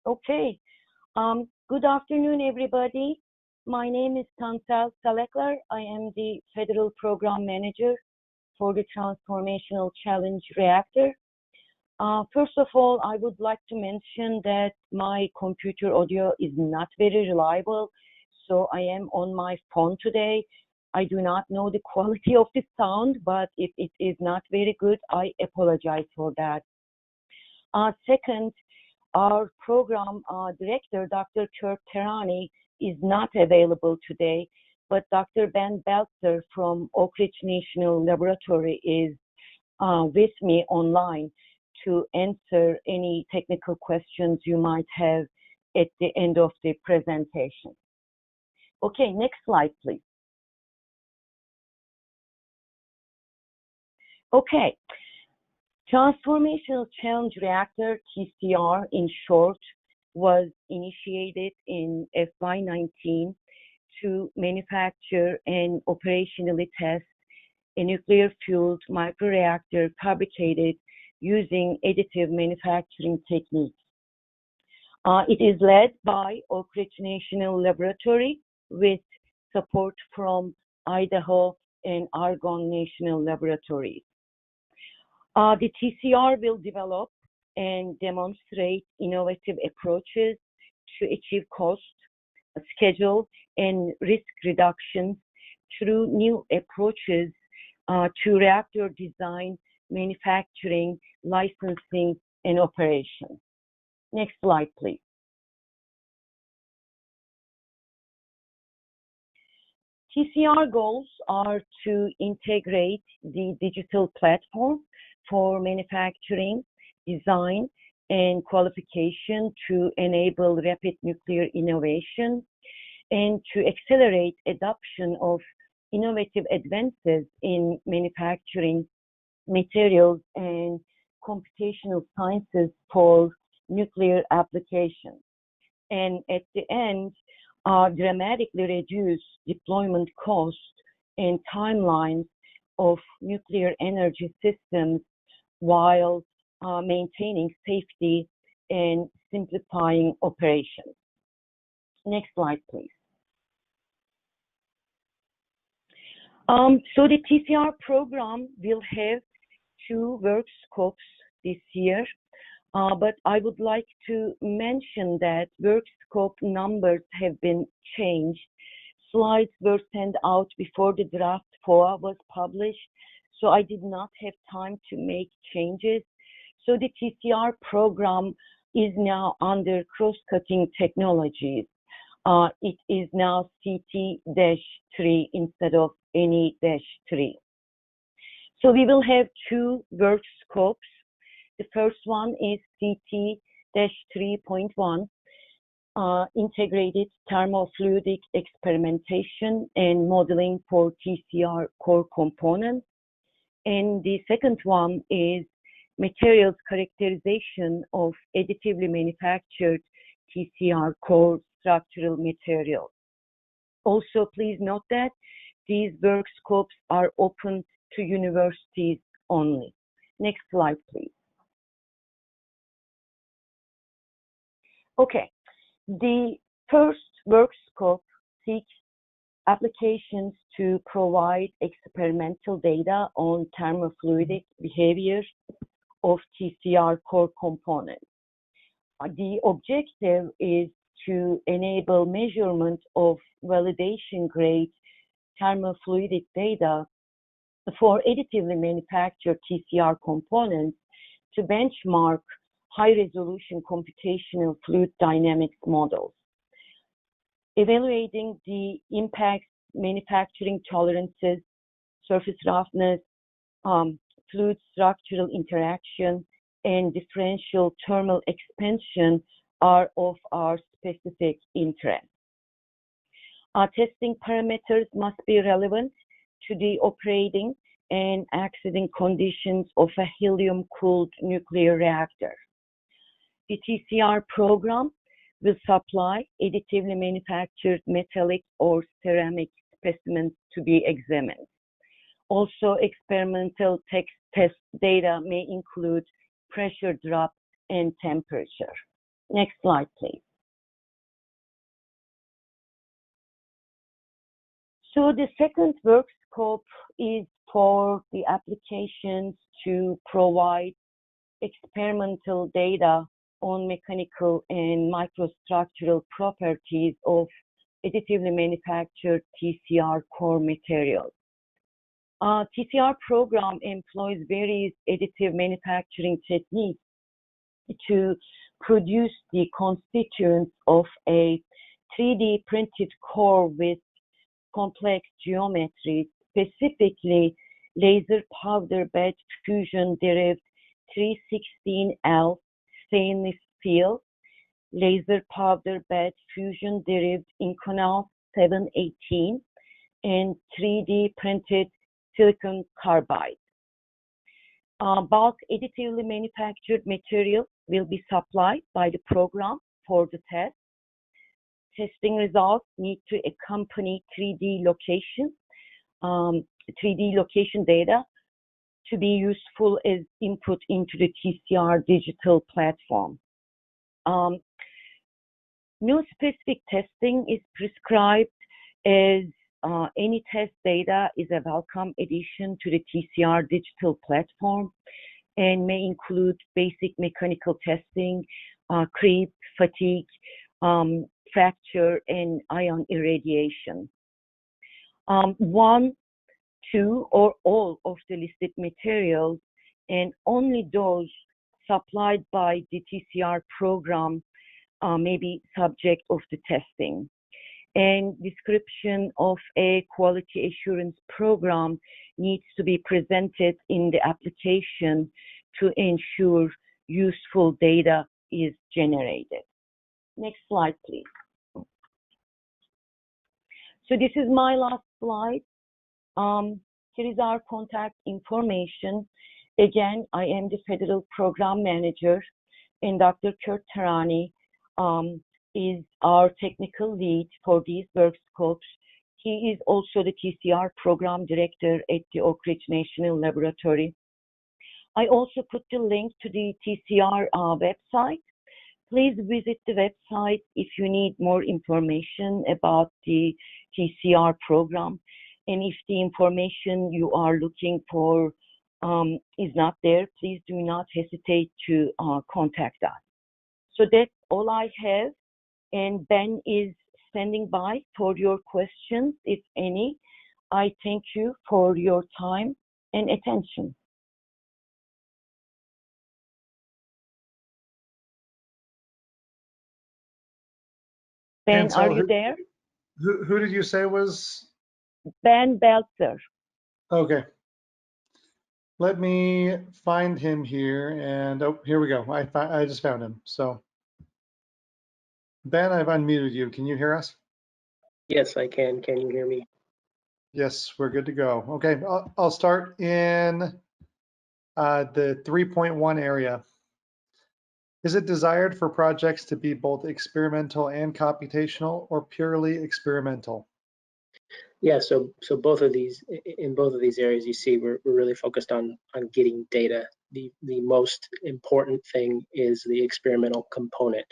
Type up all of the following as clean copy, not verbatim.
Okay. Good afternoon, everybody. My name is Tansel Salekler. I am the Federal Program Manager for the Transformational Challenge Reactor. First of all, I would like to mention that my computer audio is not very reliable, so I am on my phone today. I do not know the quality of the sound, but if it is not very good, I apologize for that. Second, our program director, Dr. Kurt Terani, is not available today, but Dr. Ben Belzer from Oak Ridge National Laboratory is with me online to answer any technical questions you might have at the end of the presentation. Okay, next slide, please. Okay. Transformational Challenge Reactor, TCR in short, was initiated in FY19 to manufacture and operationally test a nuclear-fueled microreactor fabricated using additive manufacturing techniques. It is led by Oak Ridge National Laboratory with support from Idaho and Argonne National Laboratories. The TCR will develop and demonstrate innovative approaches to achieve cost, schedule, and risk reductions through new approaches to reactor design, manufacturing, licensing, and operation. Next slide, please. TCR goals are to integrate the digital platform for manufacturing, design, and qualification to enable rapid nuclear innovation and to accelerate adoption of innovative advances in manufacturing, materials, and computational sciences for nuclear applications. And at the end, dramatically reduce deployment costs and timelines of nuclear energy systems while maintaining safety and simplifying operations. Next slide, please. So the TCR program will have 2 workscopes this year, but I would like to mention that workscope numbers have been changed. Slides were sent out before the draft FOA was published, so I did not have time to make changes. So the TCR program is now under cross-cutting technologies. It is now CT-3 instead of NE-3. So we will have 2 workscopes. The first one is CT-3.1, integrated thermofluidic experimentation and modeling for TCR core components. And the second one is materials characterization of additively manufactured TCR core structural materials. Also, please note that these workscopes are open to universities only. Next slide, please. Okay, the first workscope seeks applications to provide experimental data on thermofluidic behavior of TCR core components. The objective is to enable measurement of validation grade thermofluidic data for additively manufactured TCR components to benchmark high-resolution computational fluid dynamics models. Evaluating the impact manufacturing tolerances, surface roughness, fluid structural interaction, and differential thermal expansion are of our specific interest. Our testing parameters must be relevant to the operating and accident conditions of a helium-cooled nuclear reactor. The TCR program will supply additively manufactured metallic or ceramic specimens to be examined. Also, experimental test data may include pressure drop and temperature. Next slide, please. So the second work scope is for the applications to provide experimental data on mechanical and microstructural properties of additively manufactured TCR core materials. TCR program employs various additive manufacturing techniques to produce the constituents of a 3D printed core with complex geometry, specifically laser powder bed fusion derived 316L stainless steel, laser powder bed fusion derived Inconel 718, and 3D printed silicon carbide. Bulk additively manufactured material will be supplied by the program for the test. Testing results need to accompany 3D location data to be useful as input into the TCR digital platform. No specific testing is prescribed, as any test data is a welcome addition to the TCR digital platform and may include basic mechanical testing, creep, fatigue, fracture, and ion irradiation. One, two, or all of the listed materials, and only those supplied by the TCR program may be subject of the testing. And description of a quality assurance program needs to be presented in the application to ensure useful data is generated. Next slide, please. So this is my last slide. Here is our contact information. Again, I am the Federal Program Manager, and Dr. Kurt Tarani is our technical lead for these work scopes. He is also the TCR Program Director at the Oak Ridge National Laboratory. I also put the link to the TCR website. Please visit the website if you need more information about the TCR program. And if the information you are looking for is not there, please do not hesitate to contact us. So that's all I have. And Ben is standing by for your questions, if any. I thank you for your time and attention. Ben, so are you there? Who did you say was? Ben Belzer. Okay. Let me find him here, and oh, here we go. I just found him. So, Ben, I've unmuted you. Can you hear us? Yes, I can. Can you hear me? Yes, we're good to go. Okay, I'll start in the 3.1 area. Is it desired for projects to be both experimental and computational, or purely experimental? Yeah, so both of these, in both of these areas, you see we're really focused on getting data. The most important thing is the experimental component.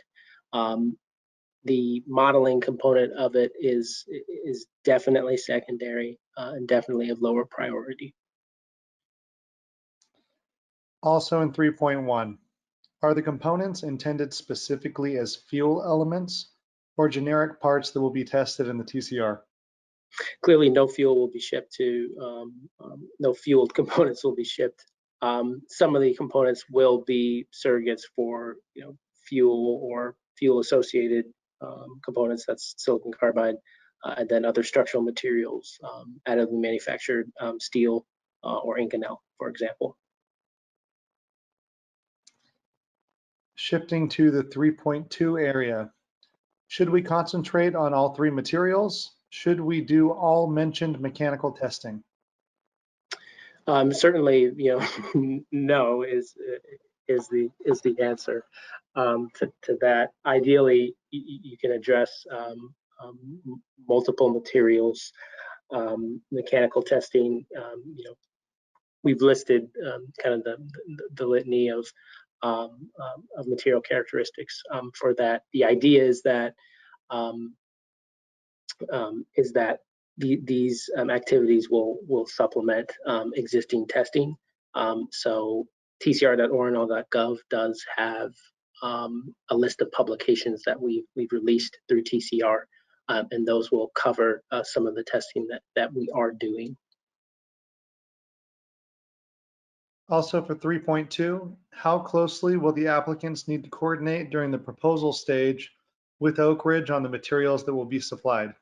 The modeling component of it is definitely secondary and definitely of lower priority. Also in 3.1, are the components intended specifically as fuel elements or generic parts that will be tested in the TCR? Clearly, no fuel will be shipped to, no fueled components will be shipped. Some of the components will be surrogates for, fuel or fuel-associated components. That's silicon carbide, and then other structural materials, additively manufactured steel or Inconel, for example. Shifting to the 3.2 area, should we concentrate on all three materials? Should we do all mentioned mechanical testing? Certainly, no is the answer to that. Ideally, you can address multiple materials. Mechanical testing, we've listed kind of the litany of of material characteristics for that. The idea is that these activities will supplement existing testing. So tcr.ornl.gov does have a list of publications that we've released through TCR, and those will cover some of the testing that we are doing. Also for 3.2, how closely will the applicants need to coordinate during the proposal stage with Oak Ridge on the materials that will be supplied?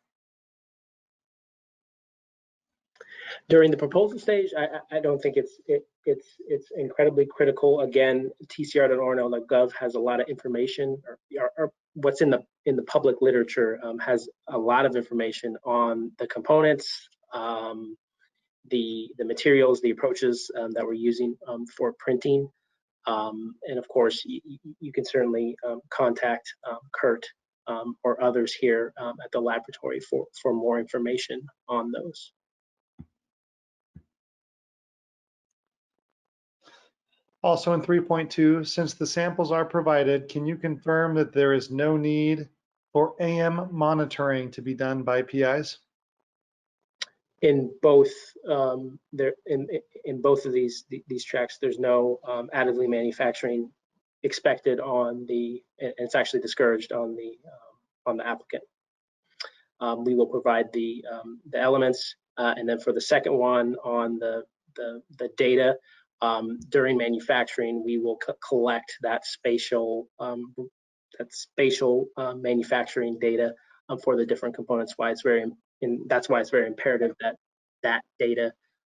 During the proposal stage, I don't think it's incredibly critical. Again, tcr.ornl.gov has a lot of information, or what's in the public literature has a lot of information on the components, the materials, the approaches that we're using for printing, and of course, you can certainly contact Kurt or others here at the laboratory for more information on those. Also in 3.2, since the samples are provided, can you confirm that there is no need for AM monitoring to be done by PIs? In both in both of these tracks, there's no additively manufacturing expected on the, and it's actually discouraged on the applicant. We will provide the elements, and then for the second one on the data, during manufacturing, we will collect that spatial manufacturing data for the different components. That's why it's very imperative that data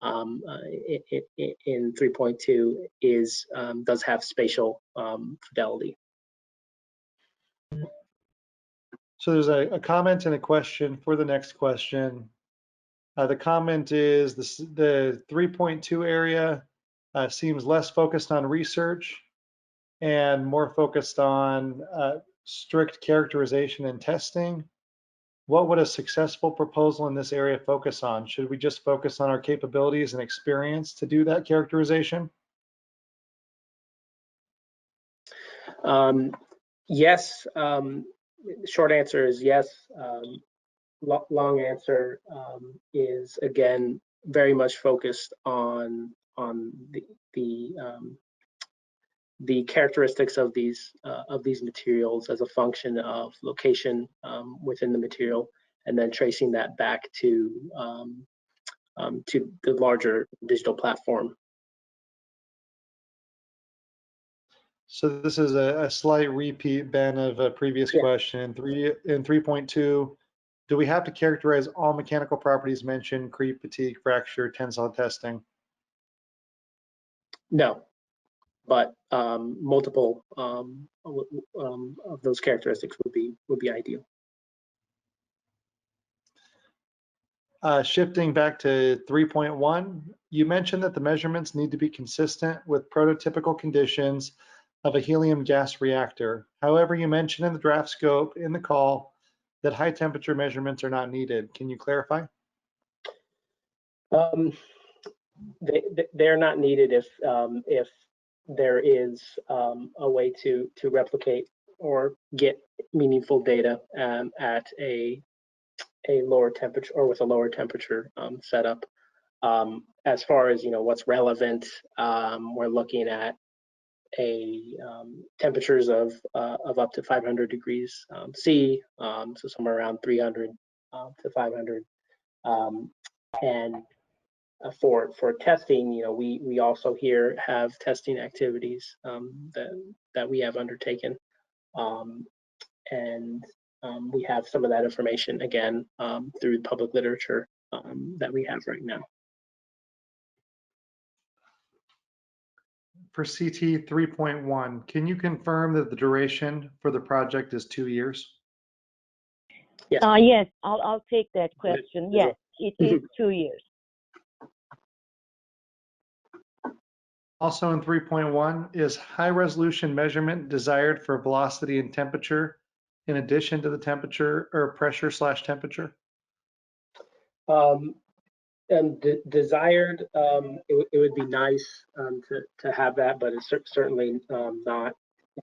in 3.2 does have spatial fidelity. So there's a comment and a question for the next question. The comment is the 3.2 area seems less focused on research and more focused on strict characterization and testing. What would a successful proposal in this area focus on? Should we just focus on our capabilities and experience to do that characterization? Yes. Short answer is yes. Long answer is, again, very much focused on the characteristics of these materials as a function of location within the material, and then tracing that back to the larger digital platform. So this is a slight repeat, Ben, of a previous question. In 3.2, do we have to characterize all mechanical properties mentioned, creep, fatigue, fracture, tensile testing? No, but multiple of those characteristics would be ideal. Shifting back to 3.1, you mentioned that the measurements need to be consistent with prototypical conditions of a helium gas reactor. However, you mentioned in the draft scope in the call that high temperature measurements are not needed. Can you clarify? They're not needed if there is a way to replicate or get meaningful data at a lower temperature or with a lower temperature setup. As far as what's relevant, we're looking at temperatures of up to 500 degrees C, so somewhere around 300 to 500, and for testing, we also here have testing activities that we have undertaken, and we have some of that information again through the public literature that we have right now. For CT 3.1, can you confirm that the duration for the project is 2 years? Yes. Yes, I'll take that question. Yes, it is 2 years. Also in 3.1, is high resolution measurement desired for velocity and temperature in addition to the temperature or pressure/temperature? Desired, it would be nice to have that, but it's certainly not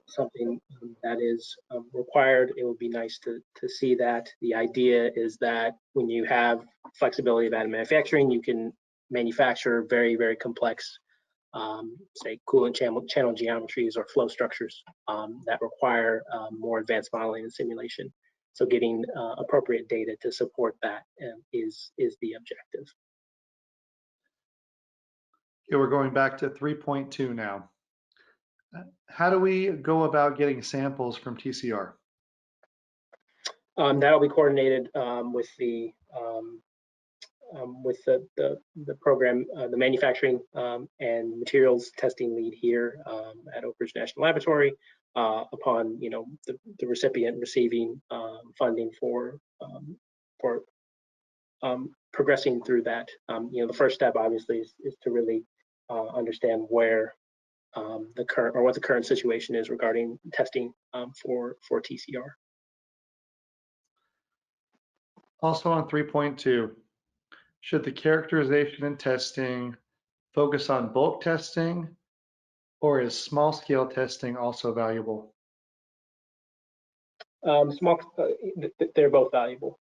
something that is required. It would be nice to see that. The idea is that when you have flexibility of additive manufacturing, you can manufacture very, very complex, say, coolant channel geometries or flow structures that require more advanced modeling and simulation. So getting appropriate data to support that is the objective. Okay, we're going back to 3.2 now. How do we go about getting samples from TCR? That'll be coordinated with the program, the manufacturing and materials testing lead here at Oak Ridge National Laboratory. Upon the recipient receiving funding for progressing through that, the first step obviously is to really understand where what the current situation is regarding testing for TCR. Also on 3.2, should the characterization and testing focus on bulk testing, or is small scale testing also valuable? They're both valuable.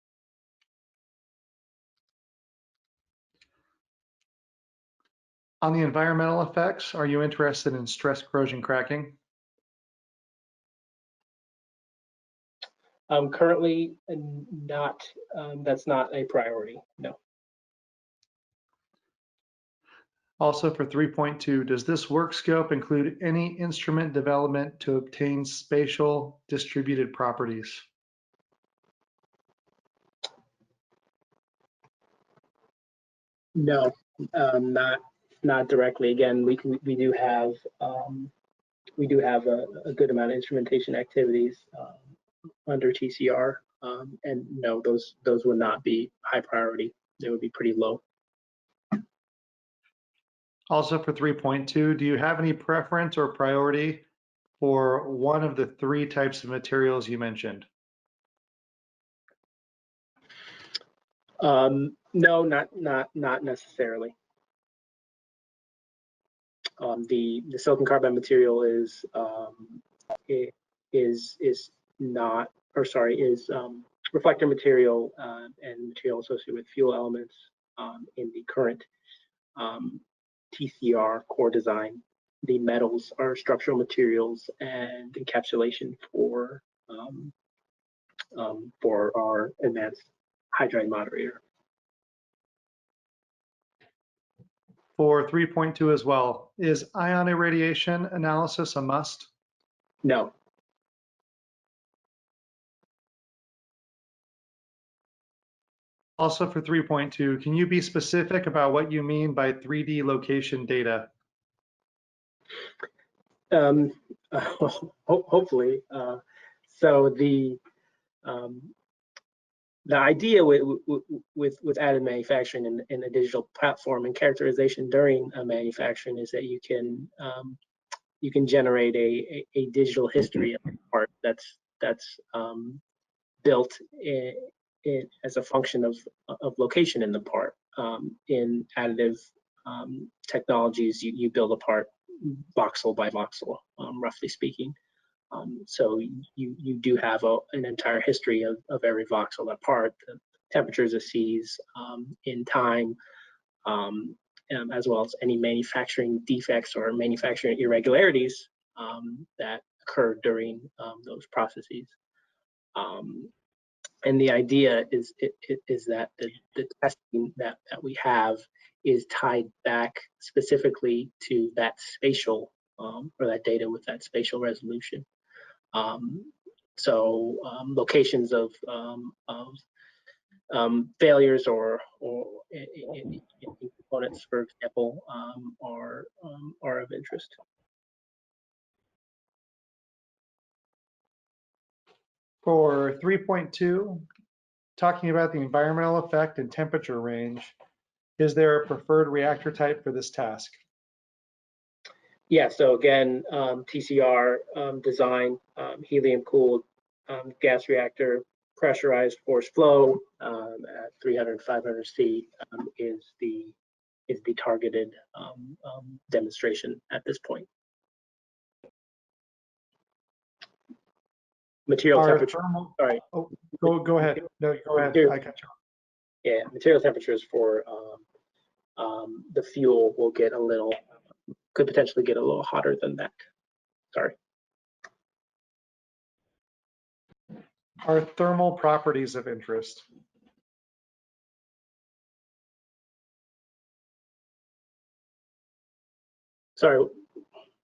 On the environmental effects, are you interested in stress corrosion cracking? Currently not, that's not a priority, no. Also for 3.2, does this work scope include any instrument development to obtain spatial distributed properties? No, not directly. Again, we do have a good amount of instrumentation activities under TCR, and no, those would not be high priority. They would be pretty low. Also for 3.2, do you have any preference or priority for one of the three types of materials you mentioned? No, not necessarily. The silicon carbide material is not, or sorry, is reflector material and material associated with fuel elements in the current TCR core design. The metals are structural materials and encapsulation for our advanced hydride moderator. For 3.2 as well, is ion irradiation analysis a must? No. Also for 3.2, can you be specific about what you mean by 3D location data? Hopefully. So the idea with additive manufacturing in a digital platform and characterization during manufacturing is that you can generate a digital history of the part that's built as a function of location in the part. In additive technologies, you build a part voxel by voxel, roughly speaking. So you do have an entire history of every voxel, that part, the temperatures it sees in time, as well as any manufacturing defects or manufacturing irregularities that occur during those processes. And the idea is that the testing that we have is tied back specifically to that spatial or that data with that spatial resolution. So locations of failures or in components, for example, are of interest. For 3.2, talking about the environmental effect and temperature range, is there a preferred reactor type for this task? Yeah, so again, TCR design, helium-cooled gas reactor, pressurized force flow at 300, 500 feet is the targeted demonstration at this point. Material temperature. Sorry. Oh, go ahead. No, go ahead. Material, I got you. yeah, material temperatures for the fuel will get could potentially get a little hotter than that. Sorry. Are thermal properties of interest? Sorry,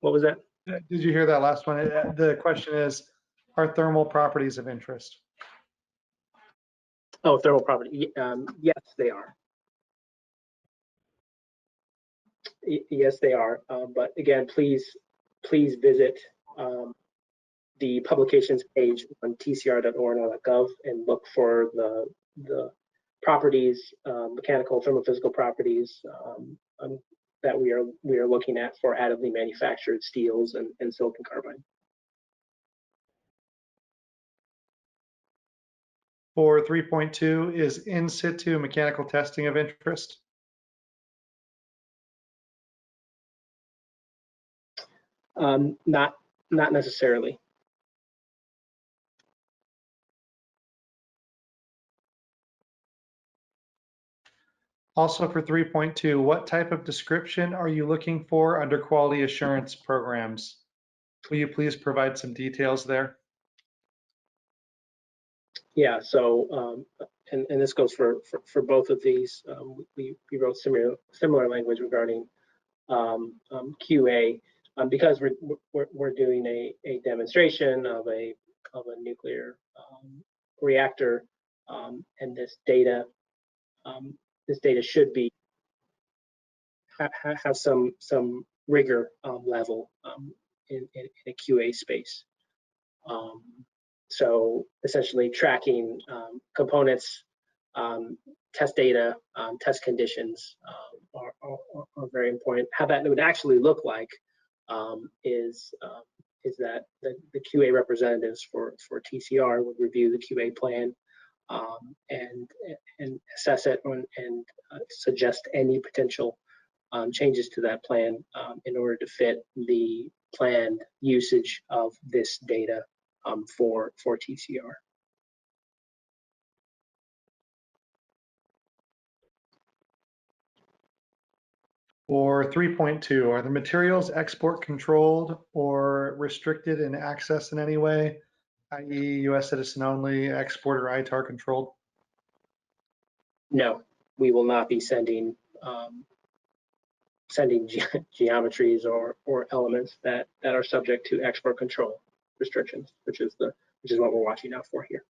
what was that? Did you hear that last one? The question is, are thermal properties of interest? Oh, thermal property. Yes, they are. Yes, they are. But again, please visit the publications page on tcr.orno.gov and look for the properties, mechanical, thermophysical properties that we are looking at for additively manufactured steels and silicon carbide. For 3.2, is in situ mechanical testing of interest? Not necessarily. Also for 3.2, what type of description are you looking for under quality assurance programs? Will you please provide some details there? Yeah, so and this goes for both of these. We wrote similar language regarding QA because we're doing a demonstration of a nuclear reactor, and this data should be have some rigor level in a QA space. So essentially tracking components, test data, test conditions are very important. How that would actually look like is that the QA representatives for TCR would review the QA plan and assess it and suggest any potential changes to that plan in order to fit the planned usage of this data for TCR. For 3.2, are the materials export controlled or restricted in access in any way, i.e. US citizen only, export or ITAR controlled? No, we will not be sending geometries or elements that are subject to export control restrictions, which is what we're watching out for here.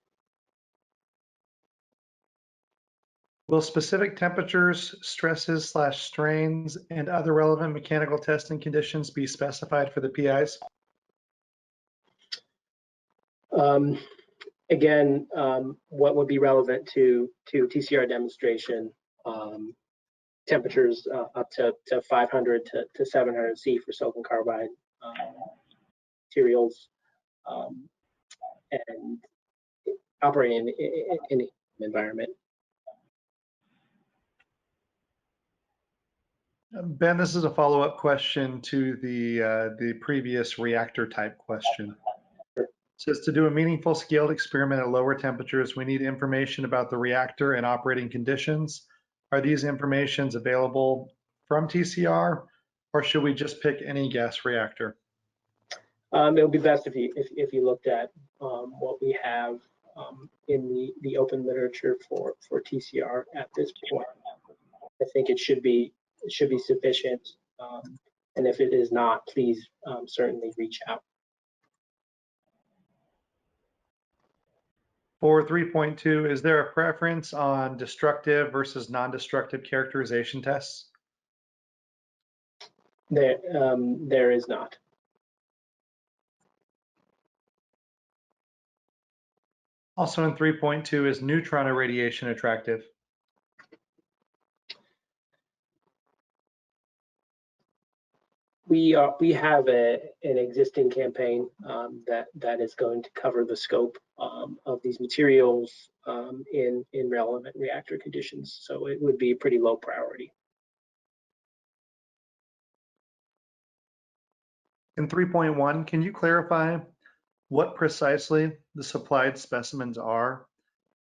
Will specific temperatures, stresses / strains, and other relevant mechanical testing conditions be specified for the PIs? Again, what would be relevant to TCR demonstration, temperatures up to 500 to 700 C for silicon carbide materials, and operating in an environment. Ben, this is a follow-up question to the previous reactor type question. It says to do a meaningful scaled experiment at lower temperatures, we need information about the reactor and operating conditions. Are these informations available from TCR, or should we just pick any gas reactor? It would be best if you looked at what we have in the open literature for TCR at this point. I think it should be sufficient, and if it is not, please certainly reach out. For 3.2, is there a preference on destructive versus non-destructive characterization tests? There is not. Also in 3.2, is neutron irradiation attractive? We have an existing campaign that is going to cover the scope of these materials in relevant reactor conditions. So it would be a pretty low priority. In 3.1, can you clarify what precisely the supplied specimens are?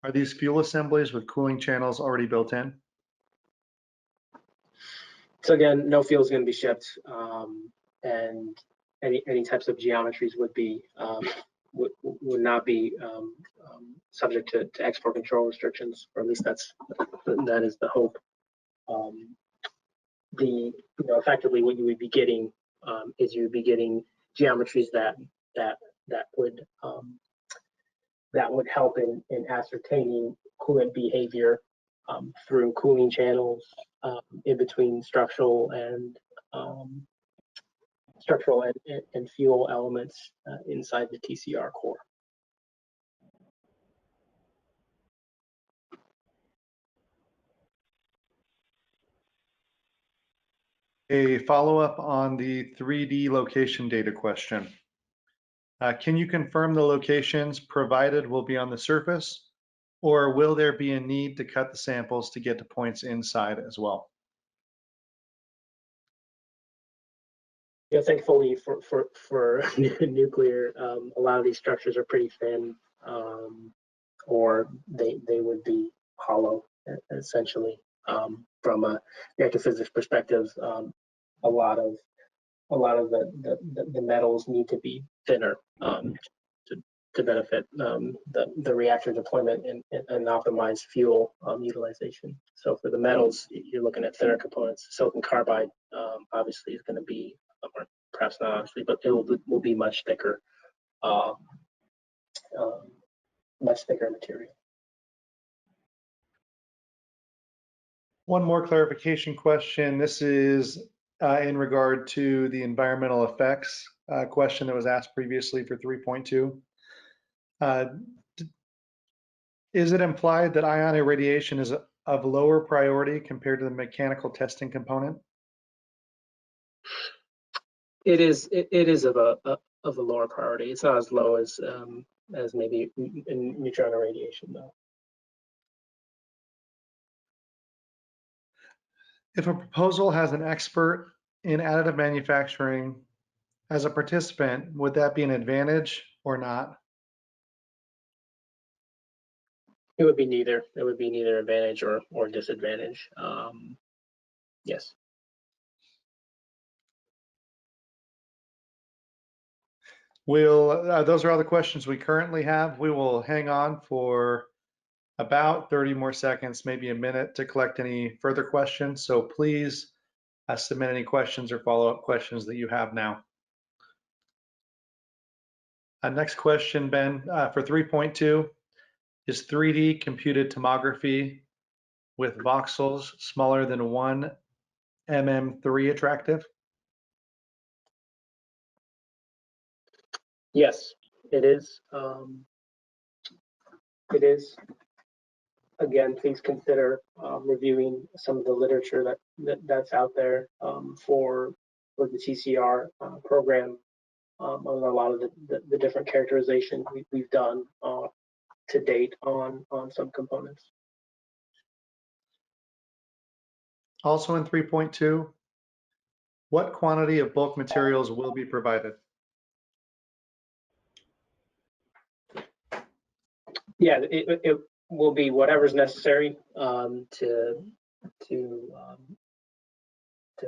Are these fuel assemblies with cooling channels already built in? So again, no fuel is going to be shipped, and any types of geometries would be would not be subject to export control restrictions, or at least that is the hope. Effectively what you would be getting is you would be getting geometries that would help in ascertaining coolant behavior through cooling channels in between structural and fuel elements inside the TCR core. A follow-up on the 3D location data question. Can you confirm the locations provided will be on the surface, or will there be a need to cut the samples to get to points inside as well? Yeah, thankfully for nuclear, a lot of these structures are pretty thin, or they would be hollow essentially. From a reactor physics perspective, a lot of the metals need to be thinner to benefit the reactor deployment and optimize fuel utilization. So for the metals, you're looking at thinner components. Silicon carbide obviously is going to be, or perhaps not obviously, but it will be much thicker material. One more clarification question. This is in regard to the environmental effects question that was asked previously for 3.2. Is it implied that ion irradiation is of lower priority compared to the mechanical testing component? It is of a lower priority. It's not as low as maybe in neutron irradiation though. If a proposal has an expert in additive manufacturing as a participant, would that be an advantage or not? It would be neither. It would be neither advantage or disadvantage. Yes. Those are all the questions we currently have. We will hang on for about 30 more seconds, maybe a minute, to collect any further questions. So please submit any questions or follow-up questions that you have now. Next question, Ben, for 3.2, is 3D computed tomography with voxels smaller than 1 mm3 attractive? Yes, it is. It is. Again, please consider reviewing some of the literature that's out there for the TCR program on a lot of the different characterizations we've done to date on some components. Also in 3.2, what quantity of bulk materials will be provided? Yeah, it will be whatever's necessary to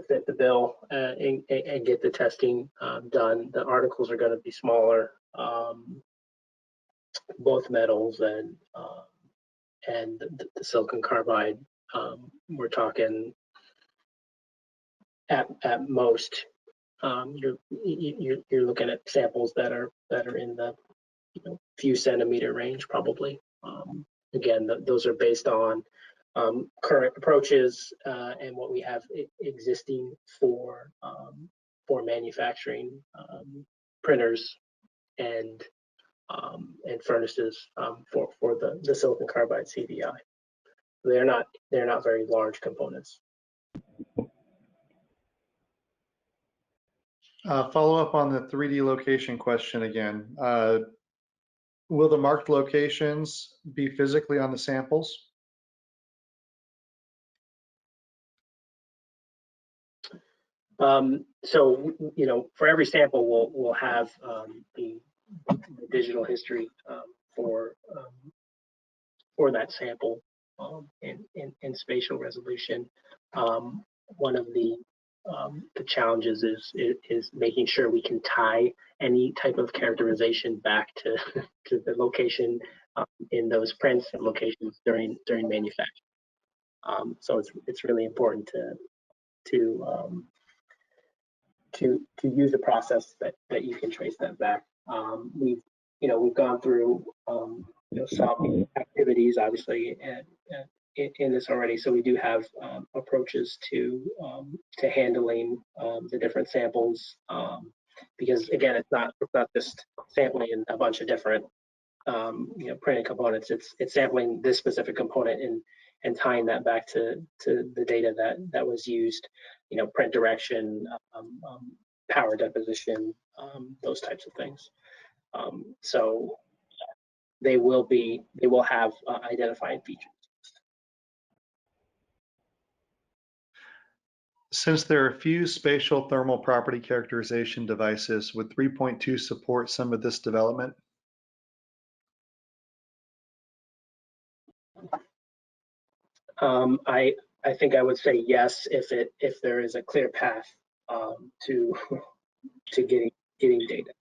fit the bill and get the testing done. The articles are going to be smaller, both metals and the silicon carbide. We're talking at most you're looking at samples that are in the few centimeter range probably. Again, those are based on current approaches and what we have existing for manufacturing printers and furnaces for the silicon carbide CVI. They're not very large components. Follow up on the 3D location question again. Will the marked locations be physically on the samples? So, you know, for every sample, we'll have the digital history for that sample in spatial resolution. One of the challenges is making sure we can tie any type of characterization back to the location in those prints and locations during manufacture. So it's really important to use a process that you can trace that back. We've gone through some activities obviously in this already, so we do have approaches to handling the different samples, because again, it's not just sampling a bunch of different printed components. It's sampling this specific component and tying that back to the data that was used, print direction, power deposition, those types of things. So they will have identifying features. Since there are few spatial thermal property characterization devices, would 3.2 support some of this development? I think I would say yes if there is a clear path to getting data.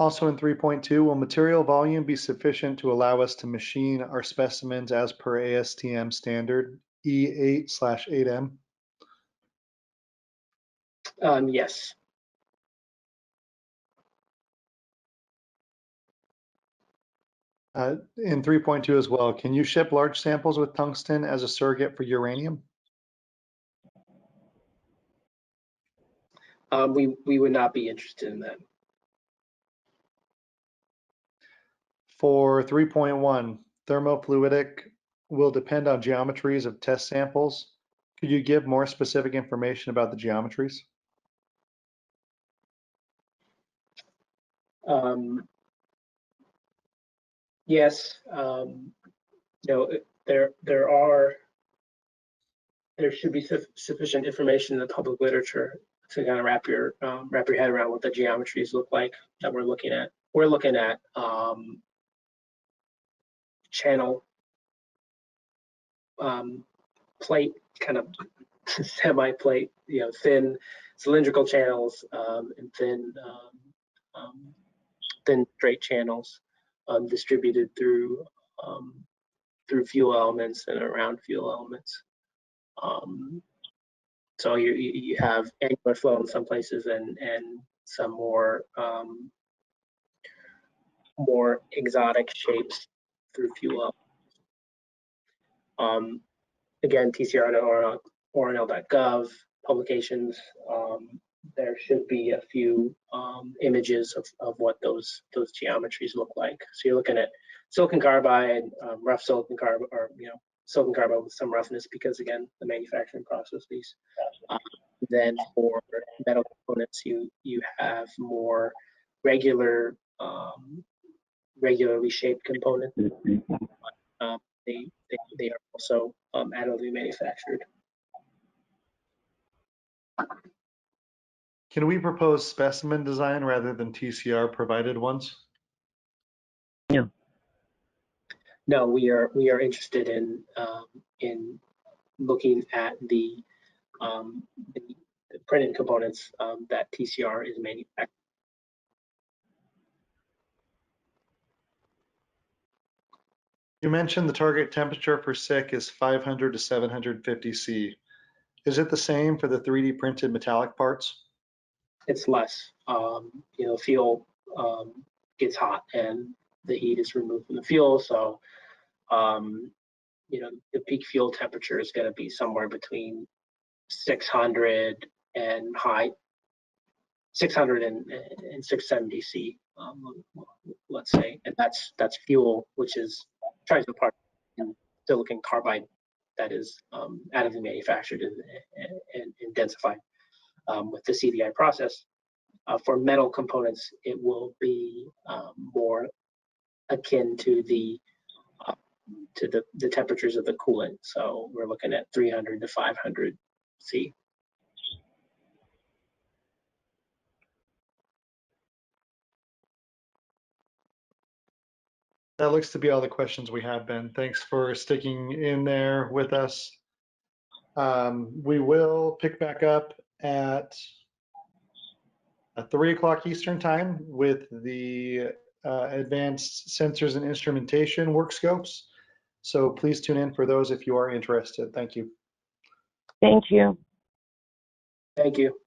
Also in 3.2, will material volume be sufficient to allow us to machine our specimens as per ASTM standard E8/8M? Yes. In 3.2 as well, can you ship large samples with tungsten as a surrogate for uranium? We would not be interested in that. For 3.1, thermofluidic will depend on geometries of test samples. Could you give more specific information about the geometries? Yes, there should be sufficient information in the public literature to kind of wrap your head around what the geometries look like that we're looking at. We're looking at channel plate, kind of semi-plate, thin cylindrical channels and thin straight channels distributed through fuel elements and around fuel elements. So you have angular flow in some places and some more exotic shapes through fuel elements. Again, tcr.ornl.gov publications. There should be a few images of what those geometries look like. So you're looking at silicon carbide, rough silicon carbide, or silicon carbide with some roughness because again the manufacturing processes. Then for metal components, you have more regularly shaped components. They are also additively manufactured. Can we propose specimen design rather than TCR provided ones? No. No, we are interested in looking at the printed components that TCR is manufacturing. You mentioned the target temperature for SiC is 500 to 750 C. Is it the same for the 3D printed metallic parts? It's less. Fuel gets hot and the heat is removed from the fuel, so the peak fuel temperature is going to be somewhere between 600 and 670 C, let's say, and that's fuel, which is tries to part in silicon carbide that is additively manufactured and densified with the CDI process. For metal components, it will be more akin to the temperatures of the coolant. So we're looking at 300 to 500 C. That looks to be all the questions we have, Ben. Thanks for sticking in there with us. We will pick back up at 3 o'clock Eastern time with the advanced sensors and instrumentation workscopes. So please tune in for those if you are interested. Thank you. Thank you. Thank you.